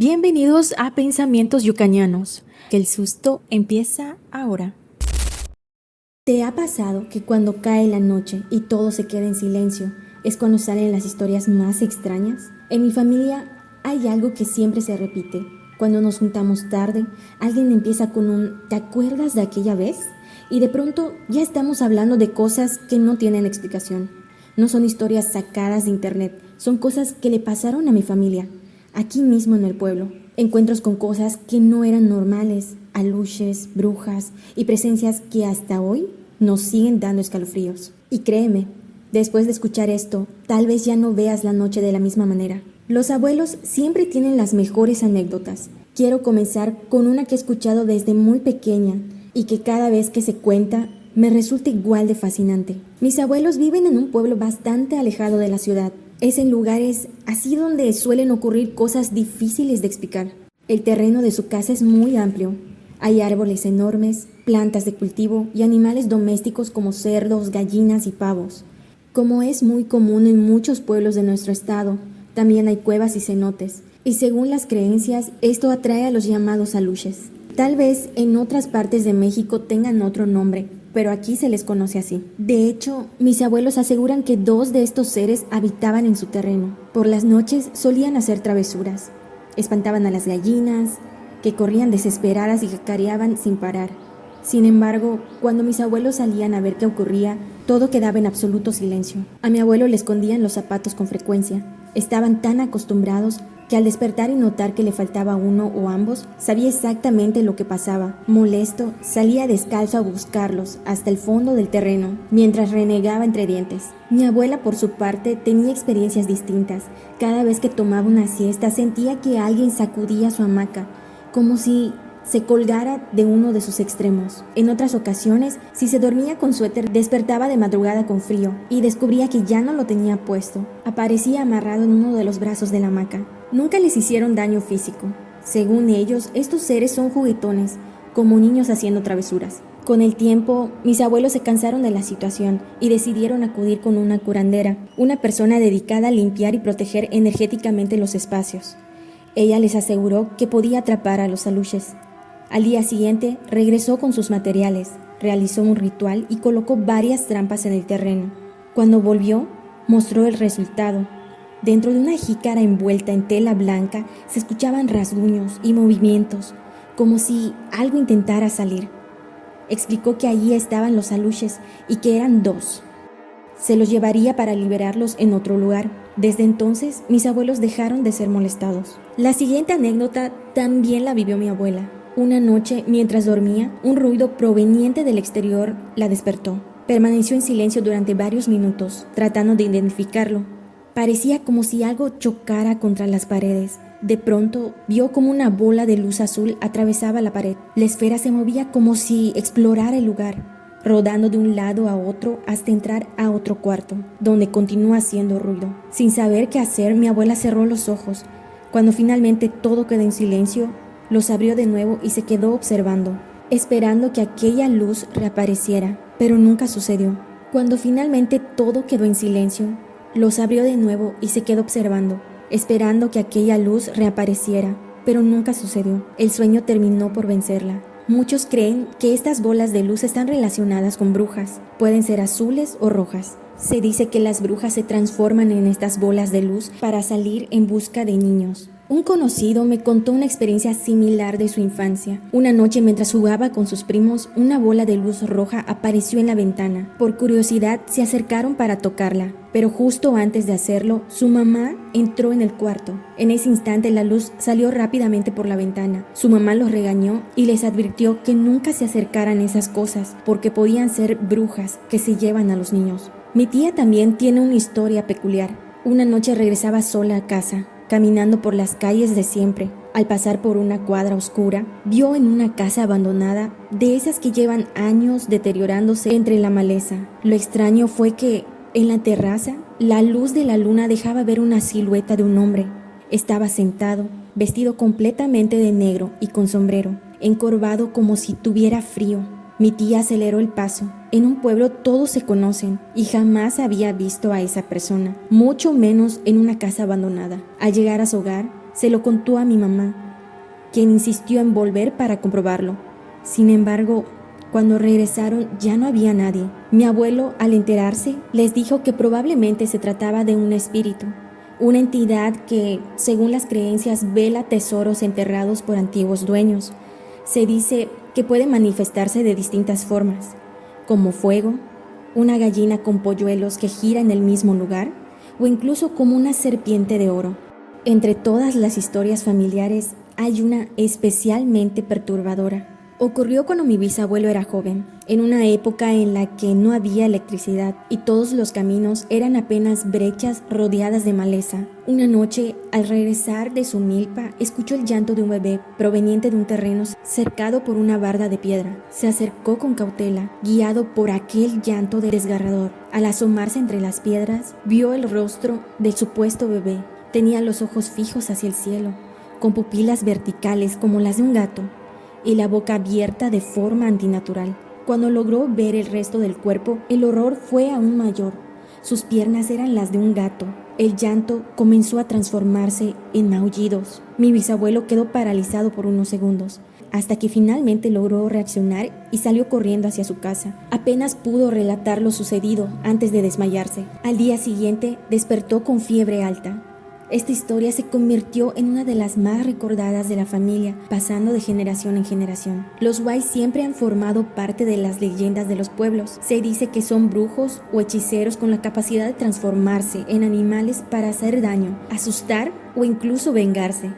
Bienvenidos a Pensamientos Yucañanos, que el susto empieza ahora. ¿Te ha pasado que cuando cae la noche y todo se queda en silencio, es cuando salen las historias más extrañas? En mi familia hay algo que siempre se repite. Cuando nos juntamos tarde, alguien empieza con un ¿te acuerdas de aquella vez? Y de pronto ya estamos hablando de cosas que no tienen explicación. No son historias sacadas de internet, son cosas que le pasaron a mi familia. Aquí mismo en el pueblo, encuentros con cosas que no eran normales, aluches, brujas y presencias que hasta hoy nos siguen dando escalofríos. Y créeme, después de escuchar esto, tal vez ya no veas la noche de la misma manera. Los abuelos siempre tienen las mejores anécdotas. Quiero comenzar con una que he escuchado desde muy pequeña y que cada vez que se cuenta me resulta igual de fascinante. Mis abuelos viven en un pueblo bastante alejado de la ciudad. Es en lugares así donde suelen ocurrir cosas difíciles de explicar. El terreno de su casa es muy amplio. Hay árboles enormes, plantas de cultivo y animales domésticos como cerdos, gallinas y pavos. Como es muy común en muchos pueblos de nuestro estado, también hay cuevas y cenotes. Y según las creencias, esto atrae a los llamados aluches. Tal vez en otras partes de México tengan otro nombre, pero aquí se les conoce así. De hecho, mis abuelos aseguran que 2 de estos seres habitaban en su terreno. Por las noches solían hacer travesuras. Espantaban a las gallinas, que corrían desesperadas y cacareaban sin parar. Sin embargo, cuando mis abuelos salían a ver qué ocurría, todo quedaba en absoluto silencio. A mi abuelo le escondían los zapatos con frecuencia. Estaban tan acostumbrados que al despertar y notar que le faltaba uno o ambos, sabía exactamente lo que pasaba. Molesto, salía descalzo a buscarlos hasta el fondo del terreno, mientras renegaba entre dientes. Mi abuela, por su parte, tenía experiencias distintas. Cada vez que tomaba una siesta, sentía que alguien sacudía su hamaca, como si se colgara de uno de sus extremos. En otras ocasiones, si se dormía con suéter, despertaba de madrugada con frío y descubría que ya no lo tenía puesto. Aparecía amarrado en uno de los brazos de la hamaca. Nunca les hicieron daño físico. Según ellos, estos seres son juguetones, como niños haciendo travesuras. Con el tiempo, mis abuelos se cansaron de la situación y decidieron acudir con una curandera, una persona dedicada a limpiar y proteger energéticamente los espacios. Ella les aseguró que podía atrapar a los aluches. Al día siguiente, regresó con sus materiales, realizó un ritual y colocó varias trampas en el terreno. Cuando volvió, mostró el resultado. Dentro de una jícara envuelta en tela blanca se escuchaban rasguños y movimientos, como si algo intentara salir. Explicó que allí estaban los aluches y que eran 2. Se los llevaría para liberarlos en otro lugar. Desde entonces, mis abuelos dejaron de ser molestados. La siguiente anécdota también la vivió mi abuela. Una noche, mientras dormía, un ruido proveniente del exterior la despertó. Permaneció en silencio durante varios minutos, tratando de identificarlo. Parecía como si algo chocara contra las paredes. De pronto, vio como una bola de luz azul atravesaba la pared. La esfera se movía como si explorara el lugar, rodando de un lado a otro hasta entrar a otro cuarto, donde continuó haciendo ruido. Sin saber qué hacer, mi abuela cerró los ojos. Cuando finalmente todo quedó en silencio, los abrió de nuevo y se quedó observando, esperando que aquella luz reapareciera, pero nunca sucedió. Cuando finalmente todo quedó en silencio, los abrió de nuevo y se quedó observando, esperando que aquella luz reapareciera, pero nunca sucedió. El sueño terminó por vencerla. Muchos creen que estas bolas de luz están relacionadas con brujas. Pueden ser azules o rojas. Se dice que las brujas se transforman en estas bolas de luz para salir en busca de niños. Un conocido me contó una experiencia similar de su infancia. Una noche, mientras jugaba con sus primos, una bola de luz roja apareció en la ventana. Por curiosidad, se acercaron para tocarla, pero justo antes de hacerlo, su mamá entró en el cuarto. En ese instante, la luz salió rápidamente por la ventana. Su mamá los regañó y les advirtió que nunca se acercaran a esas cosas, porque podían ser brujas que se llevan a los niños. Mi tía también tiene una historia peculiar. Una noche regresaba sola a casa, caminando por las calles de siempre. Al pasar por una cuadra oscura, vio en una casa abandonada, de esas que llevan años deteriorándose entre la maleza. Lo extraño fue que, en la terraza, la luz de la luna dejaba ver una silueta de un hombre. Estaba sentado, vestido completamente de negro y con sombrero, encorvado como si tuviera frío. Mi tía aceleró el paso. En un pueblo todos se conocen y jamás había visto a esa persona, mucho menos en una casa abandonada. Al llegar a su hogar, Se lo contó a mi mamá, quien insistió en volver para comprobarlo. Sin embargo, cuando regresaron ya no había nadie. Mi abuelo, al enterarse, les dijo que probablemente se trataba de un espíritu, una entidad que, según las creencias, vela tesoros enterrados por antiguos dueños. Se dice que puede manifestarse de distintas formas, como fuego, una gallina con polluelos que gira en el mismo lugar, o incluso como una serpiente de oro. Entre todas las historias familiares hay una especialmente perturbadora. Ocurrió cuando mi bisabuelo era joven, en una época en la que no había electricidad y todos los caminos eran apenas brechas rodeadas de maleza. Una noche, al regresar de su milpa, escuchó el llanto de un bebé proveniente de un terreno cercado por una barda de piedra. Se acercó con cautela, guiado por aquel llanto desgarrador. Al asomarse entre las piedras, vio el rostro del supuesto bebé. Tenía los ojos fijos hacia el cielo, con pupilas verticales como las de un gato, y la boca abierta de forma antinatural. Cuando logró ver el resto del cuerpo, el horror fue aún mayor. Sus piernas eran las de un gato. El llanto comenzó a transformarse en maullidos. Mi bisabuelo quedó paralizado por unos segundos, hasta que finalmente logró reaccionar y salió corriendo hacia su casa. Apenas pudo relatar lo sucedido antes de desmayarse. Al día siguiente despertó con fiebre alta. Esta historia se convirtió en una de las más recordadas de la familia, pasando de generación en generación. Los Wai siempre han formado parte de las leyendas de los pueblos. Se dice que son brujos o hechiceros con la capacidad de transformarse en animales para hacer daño, asustar o incluso vengarse.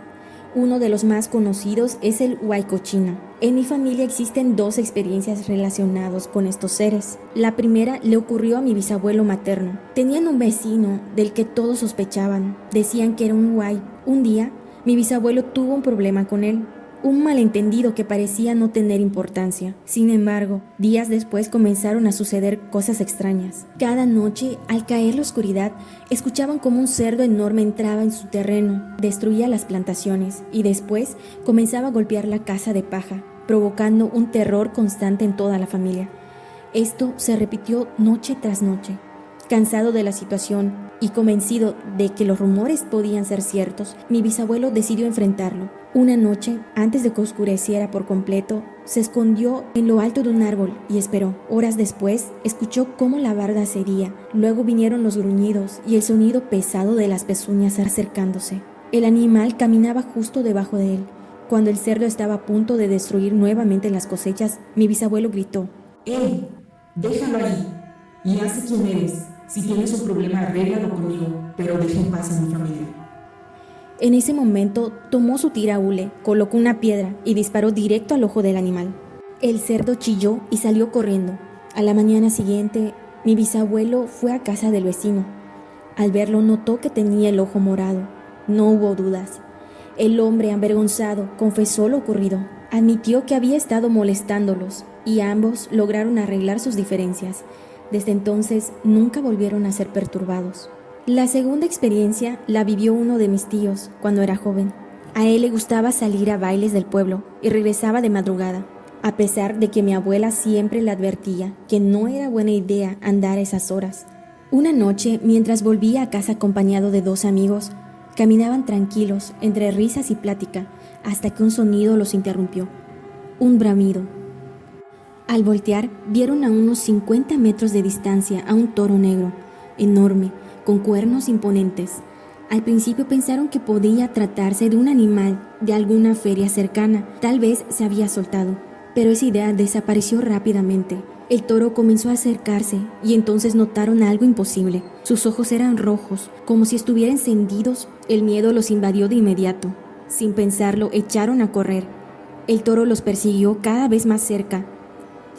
Uno de los más conocidos es el Wai cochino. En mi familia existen dos experiencias relacionadas con estos seres. La primera le ocurrió a mi bisabuelo materno. Tenían un vecino del que todos sospechaban. Decían que era un Wai. Un día, mi bisabuelo tuvo un problema con él. Un malentendido que parecía no tener importancia. Sin embargo, días después comenzaron a suceder cosas extrañas. Cada noche, al caer la oscuridad, escuchaban como un cerdo enorme entraba en su terreno, destruía las plantaciones y después comenzaba a golpear la casa de paja, provocando un terror constante en toda la familia. Esto se repitió noche tras noche. Cansado de la situación y convencido de que los rumores podían ser ciertos, mi bisabuelo decidió enfrentarlo. Una noche, antes de que oscureciera por completo, se escondió en lo alto de un árbol y esperó. Horas después, escuchó cómo la barda cedía. Luego vinieron los gruñidos y el sonido pesado de las pezuñas acercándose. El animal caminaba justo debajo de él. Cuando el cerdo estaba a punto de destruir nuevamente las cosechas, mi bisabuelo gritó: ¡Ey! Déjalo ahí y haz quién eres. Si tienes un problema, arréglalo conmigo, pero deja en paz a mi familia. En ese momento tomó su tiraúle, colocó una piedra y disparó directo al ojo del animal. El cerdo chilló y salió corriendo. A la mañana siguiente, mi bisabuelo fue a casa del vecino. Al verlo notó que tenía el ojo morado. No hubo dudas. El hombre, avergonzado, confesó lo ocurrido. Admitió que había estado molestándolos y ambos lograron arreglar sus diferencias. Desde entonces nunca volvieron a ser perturbados. La segunda experiencia la vivió uno de mis tíos cuando era joven. A él le gustaba salir a bailes del pueblo y regresaba de madrugada, a pesar de que mi abuela siempre le advertía que no era buena idea andar a esas horas. Una noche, mientras volvía a casa acompañado de dos amigos, caminaban tranquilos entre risas y plática hasta que un sonido los interrumpió. Un bramido. Al voltear, vieron a unos 50 metros de distancia a un toro negro, enorme, con cuernos imponentes. Al principio pensaron que podía tratarse de un animal de alguna feria cercana, tal vez se había soltado, pero esa idea desapareció rápidamente. El toro comenzó a acercarse y entonces notaron algo imposible. Sus ojos eran rojos, como si estuvieran encendidos. El miedo los invadió de inmediato. Sin pensarlo, echaron a correr. El toro los persiguió cada vez más cerca.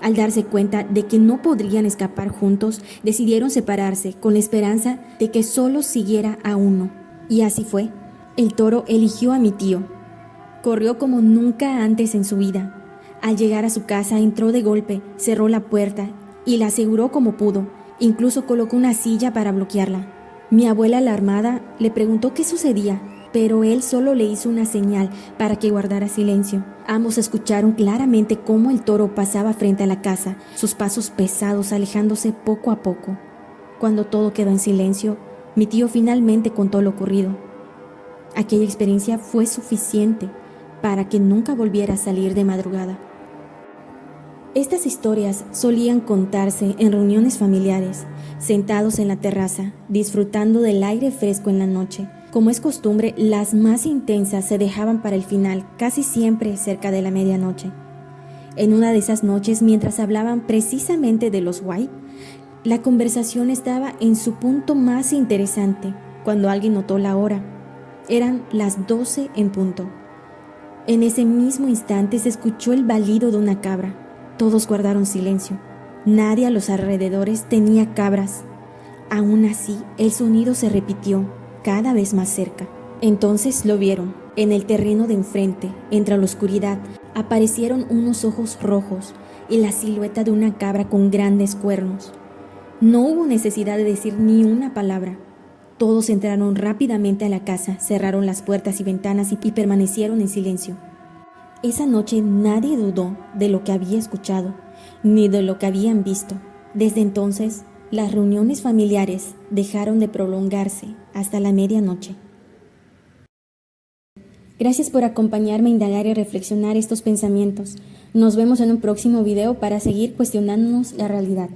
Al darse cuenta de que no podrían escapar juntos, decidieron separarse con la esperanza de que solo siguiera a uno. Y así fue. El toro eligió a mi tío. Corrió como nunca antes en su vida. Al llegar a su casa entró de golpe, cerró la puerta y la aseguró como pudo. Incluso colocó una silla para bloquearla. Mi abuela, alarmada, le preguntó qué sucedía, pero él solo le hizo una señal para que guardara silencio. Ambos escucharon claramente cómo el toro pasaba frente a la casa, sus pasos pesados alejándose poco a poco. Cuando todo quedó en silencio, mi tío finalmente contó lo ocurrido. Aquella experiencia fue suficiente para que nunca volviera a salir de madrugada. Estas historias solían contarse en reuniones familiares, sentados en la terraza, disfrutando del aire fresco en la noche. Como es costumbre, las más intensas se dejaban para el final, casi siempre cerca de la medianoche. En una de esas noches, mientras hablaban precisamente de los White, la conversación estaba en su punto más interesante, cuando alguien notó la hora. Eran las 12 en punto. En ese mismo instante se escuchó el balido de una cabra. Todos guardaron silencio. Nadie a los alrededores tenía cabras. Aún así, el sonido se repitió, cada vez más cerca. Entonces lo vieron. En el terreno de enfrente, entre la oscuridad, aparecieron unos ojos rojos y la silueta de una cabra con grandes cuernos. No hubo necesidad de decir ni una palabra. Todos entraron rápidamente a la casa, cerraron las puertas y ventanas y permanecieron en silencio. Esa noche nadie dudó de lo que había escuchado, ni de lo que habían visto. Desde entonces, las reuniones familiares dejaron de prolongarse hasta la medianoche. Gracias por acompañarme a indagar y reflexionar estos pensamientos. Nos vemos en un próximo video para seguir cuestionándonos la realidad.